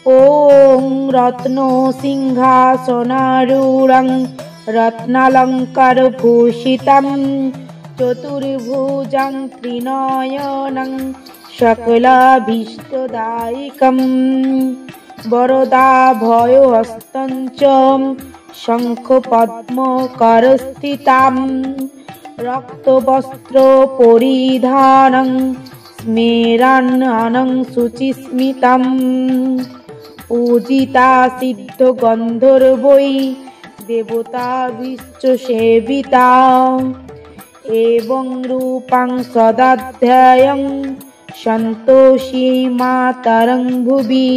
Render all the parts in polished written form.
ॐ रत्नसिंहासनारूढं रत्नालङ्कारभूषितं चतुर्भुजं त्रिनयनं सकलाभीष्टदायकं वरदाभयहस्तं च शङ्खपद्मकरस्थितां रक्तवस्त्रपरिधानं स्मेरान्नं शुचिस्मितं पूजिता सिद्धगन्धर्वै देवताभिश्च सेविता एवं रूपं सदाध्यायं सन्तोषी मातरं भुवि।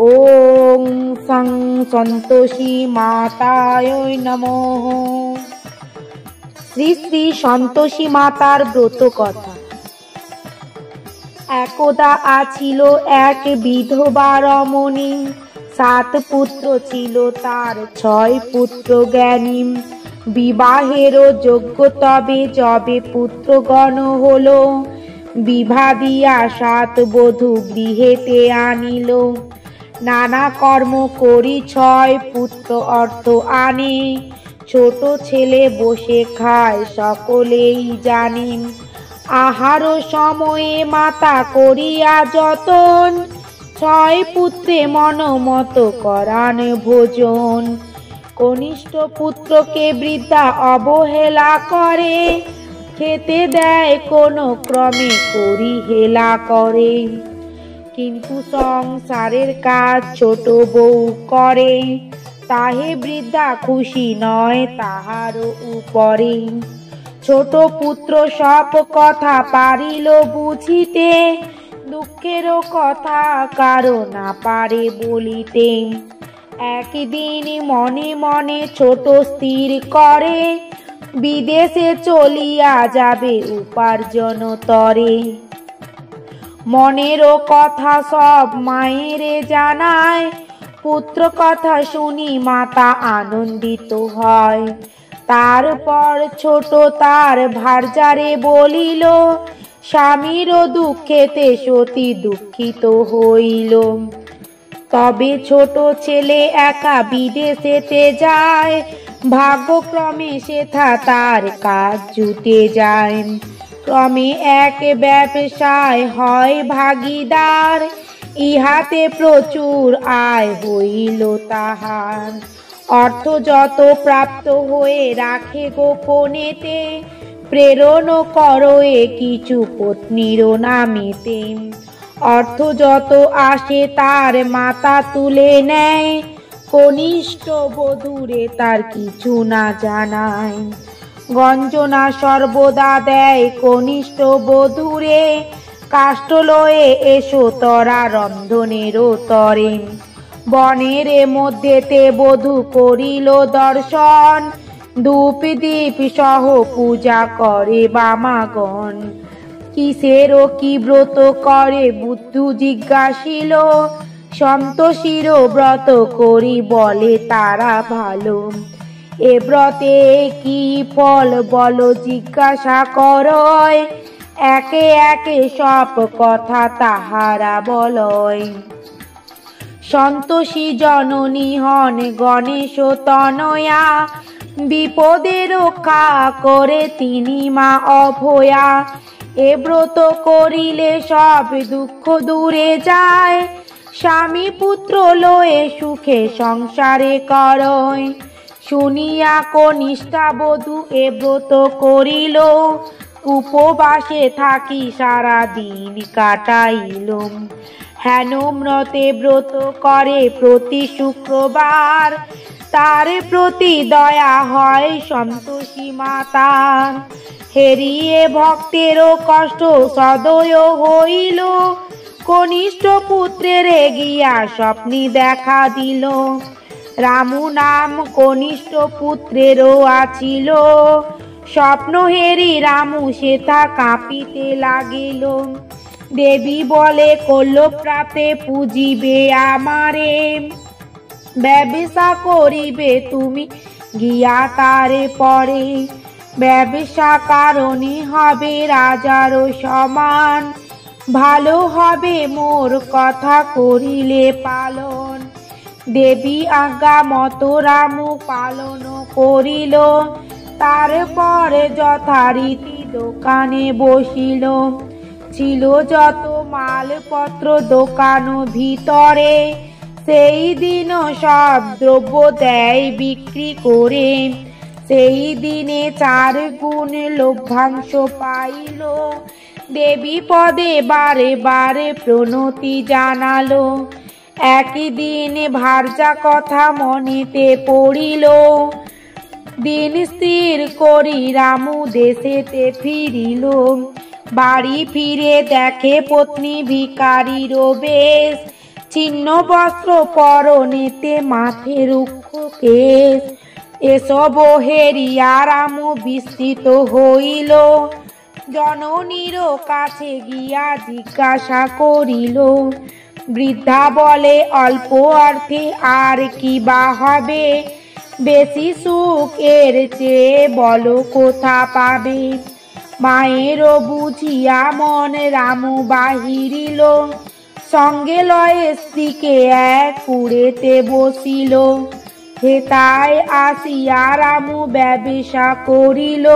ॐ सं सन्तोषी माताय नमः। শ্রী শ্রী সন্তোষী মাতার ব্রত কথা। একদা আছিল এক বিধবা রমণী, 7 পুত্র ছিল তার, 6 পুত্র জ্ঞানী। বিবাহেরও যোগ্য, তবে যবে পুত্রগণ হলো, বিভা দিয়া 7 বধূ গৃহেতে আনিল। নানা কর্ম করি 6 পুত্র অর্থ আনে, ছোট ছেলে বসে খায় সকলেই জানেন। আহার সময়ে মাতা করিয়া যতন, 6 পুত্রে মনমত করান ভোজন। কনিষ্ঠ পুত্রকে বৃদ্ধা অবহেলা করে, খেতে দেয় কোনো ক্রমে করি হেলা করে। কিন্তু সংসারের কাজ ছোট বউ করে, তাহে বৃদ্ধা খুশি নয় তাহারও উপরে। ছোট পুত্র সব কথা পারিল বুঝিতে, দুঃখেরও কথা কারো না পারে বলিতে। একদিন মনে মনে ছোট স্থির করে, বিদেশে চলিয়া যাবে উপার্জন তরে। মনেরও কথা সব মায়েরে জানায়, পুত্র কথা শুনি মাতা আনন্দিত হয়। তারপর ছোট তার ভার্যারে বলিল, স্বামীরও দুঃখেতে সতী দুঃখিত হইল। তবে ছোট ছেলে একা বিদেশেতে যায়, ভাগ্যক্রমে সেথা তার কাজ জুটে যায়। ক্রমে এক ব্যবসায় হয় ভাগীদার, ইহাতে প্রচুর আয় হইল তাহার। অর্থ যত প্রাপ্ত হয়ে রাখে গোপনেতে, প্রেরণ করয়ে কিছু পত্নীর নামেতে। অর্থ যত আসে তার মাতা তুলে নেয়, কনিষ্ঠ বধূরে তার কিছু না জানায়। গঞ্জনা সর্বদা দেয় কনিষ্ঠ বধূরে, কাষ্ঠ লয়ে এসো তরা রন্ধনেরও তরে। বনের মধ্যেতে বধূ করিল দর্শন, ধূপ দীপ সহ পূজা করে বামাগণ। কিসেরও কি ব্রত করে বুদ্ধু জিজ্ঞাসিল, সন্তোষীর ব্রত করি বলে তারা ভালো। এ ব্রতে কি ফল বলো জিজ্ঞাসা করয়, একে একে সব কথা তাহারা বলয়। সন্তোষী জননী হন গণেশ তনয়া, বিপদে রক্ষা করে তিনি মা অভয়া। এ ব্রত করিলে সব দুঃখ দূরে যায়, স্বামী পুত্র লয়ে সুখে সংসারে করয়। শুনিয়া কনিষ্ঠা বধূ এ ব্রত করিল, উপবাসে থাকি সারা দিন কাটাইল। হেন ব্রতে ব্রত করে প্রতি শুক্রবার, তার প্রতি দয়া হয় সন্তোষী মাতার। হেরিয়ে ভক্তেরও কষ্ট সদয় হইল, কনিষ্ঠ পুত্রের গিয়া স্বপ্নে দেখা দিল। রামু নাম কনিষ্ঠ পুত্রেরও আছিল, স্বপ্ন হেরি রামু সেথা কাঁপিতে লাগিল। দেবী বলে করল প্রাতে পুজিবে আমারে, ব্যবসা করিবে তুমি গিয়া তারে পরে। ব্যবসা কারণে হবে রাজারও সমান, ভালো হবে মোর কথা করিলে পালন। দেবী আজ্ঞা মতো রামু পালন করিল। তারপরে যথারীতি দোকানে বসিল। ছিল যত মালপত্র দোকান ভিতরে, সেই দিন সব দ্রব্য দেয় বিক্রি করে। সেই দিনে 4 গুণ লভ্যাংশ পাইল। দেবী পদে বারে বারে প্রণতি জানালো। একদিন ভার্যা কথা মনেতে পড়িল। দিন স্থির করি রামু দেশেতে ফিরিল। বাড়ি ফিরে দেখে পত্নী ভিখারির বেশ, ছিন্ন বস্ত্র পরনেতে মাথে রুক্ষ কেশ। এসব হেরিয়া রামু বিস্মিত হইল। জননীর কাছে গিয়া জিজ্ঞাসা করিল। বৃদ্ধা বলে, অল্প অর্থে আর কি বা হবে? বেশি সুখ এর চেয়ে বলো কোথা পাবে? মায়ের বুঝিয়া মন রামু বাহিরিল। সঙ্গে লয়ে স্ত্রীকে এক কুড়েতে বসিল। হেতায় আসিয়া রামু ব্যবসা করিল।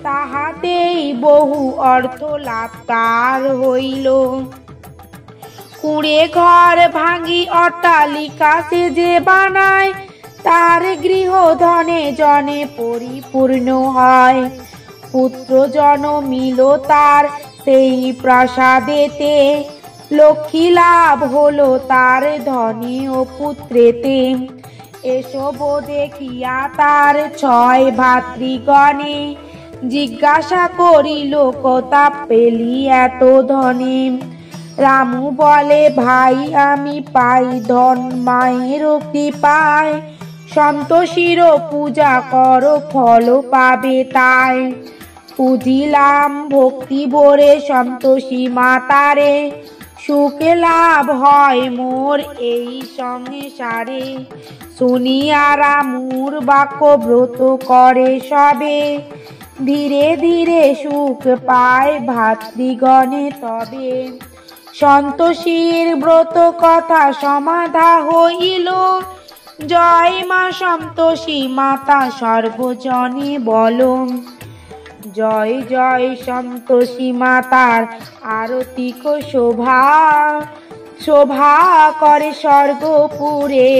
তাহাতেই বহু অর্থ লাভ তার হইল। কুঁড়ে ঘর ভাঙি অট্টালিকা সে যে বানায়, তার গৃহ ধনে জনে পরিপূর্ণ হয়। পুত্র জনমিল তার সেই প্রাসাদেতে, লক্ষ্মী লাভ হলো তার ধনে ও পুত্রেতে। এসব দেখিয়া তার 6 ভাতৃগণে, জিজ্ঞাসা করিল কোথা পেলি এত ধনে? রামু বলে, ভাই আমি পাই ধন মায়ের কৃপায়। সন্তোষীর পূজা কর ফল পাবে তাই। পুজিলাম ভক্তি ভরে সন্তোষী মাতারে, সুখ লাভ হয় মোর এই সংসারে। শুনিয়া রামুর বাক্য ব্রত করে সবে, ধীরে ধীরে সুখ পায় ভাতৃগণে তবে। সন্তোষীর ব্রত কথা সমাধা হইল। জয় মা সন্তোষী মাতা সর্বজনে বলো। জয় জয় সন্তোষী মাতার আরতিক শোভা। শোভা করে স্বর্গপুরে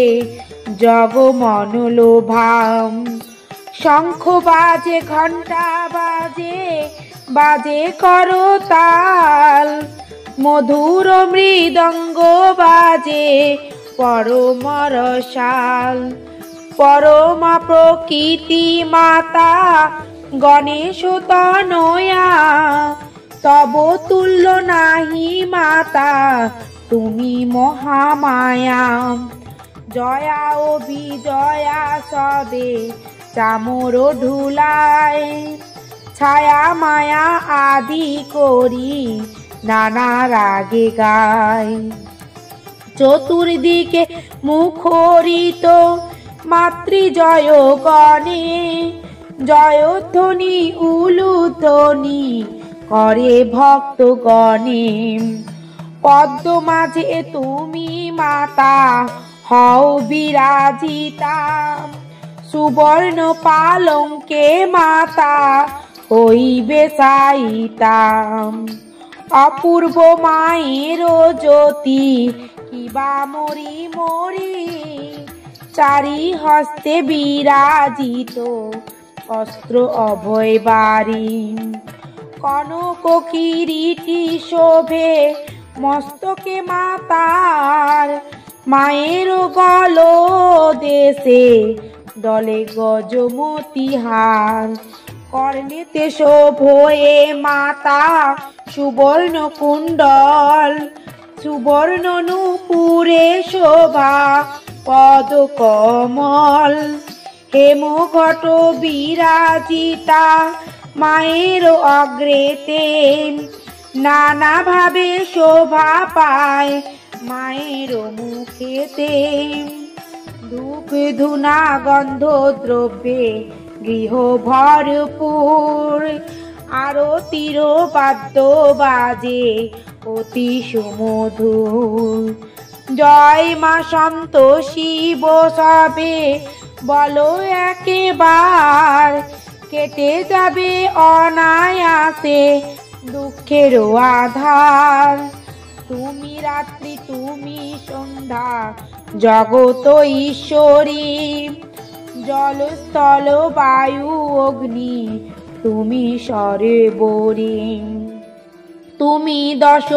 জগমন লোভা। শঙ্খ বাজে ঘণ্টা বাজে, বাজে করতাল। মধুর মৃদঙ্গ বাজে পরম রসাল। পরমা প্রকৃতি মাতা গণেশ তনয়া, তব তুল্য নাহি মাতা তুমি মহামায়া। জয়া ও বিজয়া সবে চামর ধুলায়, ছায়া মায়া আদি করি নানা রাগে গায়। চতুর্দিকে মুখরিত মাতৃজয় গণে, জয়ধ্বনি উলুধ্বনি করে ভক্তগণে। পদ্ম মাঝে তুমি মাতা হও বিরাজিতা, সুবর্ণ পালঙ্কে মাতা হইবে সাইতা। অপূর্ব মায়ের জ্যোতি কিবা মরি মরি, চারি হস্তে বিরাজিত অস্ত্র অভয় বাড়ি। কনক কিরীটি শোভে মস্তকে মাতার, মায়ের গল দেশে দলে গজমতি হার। কর্ণেতে শোভয়ে মাতা সুবর্ণ কুণ্ডল, সুবর্ণ নূপুরে শোভা পদ কমল। হেমঘট বিরাজিতা মায়ের অগ্রেতে, নানা ভাবে শোভা পায় মায়ের মুখেতে। ধূপ ধুনা গন্ধ দ্রব্যে গৃহ ভরপুর, আরতির বাদ্য বাজে অতি সুমধুর। জয় মা সন্তোষী বসবে বলো একেবার, কেটে যাবে অনায়াসে দুঃখের আধার। তুমি রাত্রি তুমি সন্ধ্যা জগত ঈশ্বরী, জল স্থল বায়ু অগ্নি তুমি সর্বরী। তুমি দশ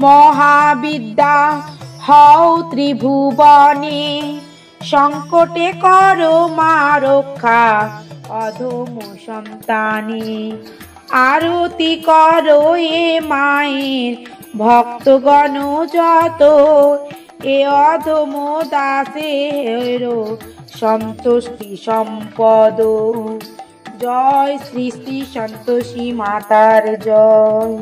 মহাবিদ্যা হও ত্রিভুবনে, সংকটে করো মা রক্ষা অধম সন্তানে। আরতি করো এ মায়ের ভক্তগণ যত, এ অধম দাসের সন্তুষ্টি সম্পদ। জয় শ্রী শ্রী সন্তোষী মাতার জয়।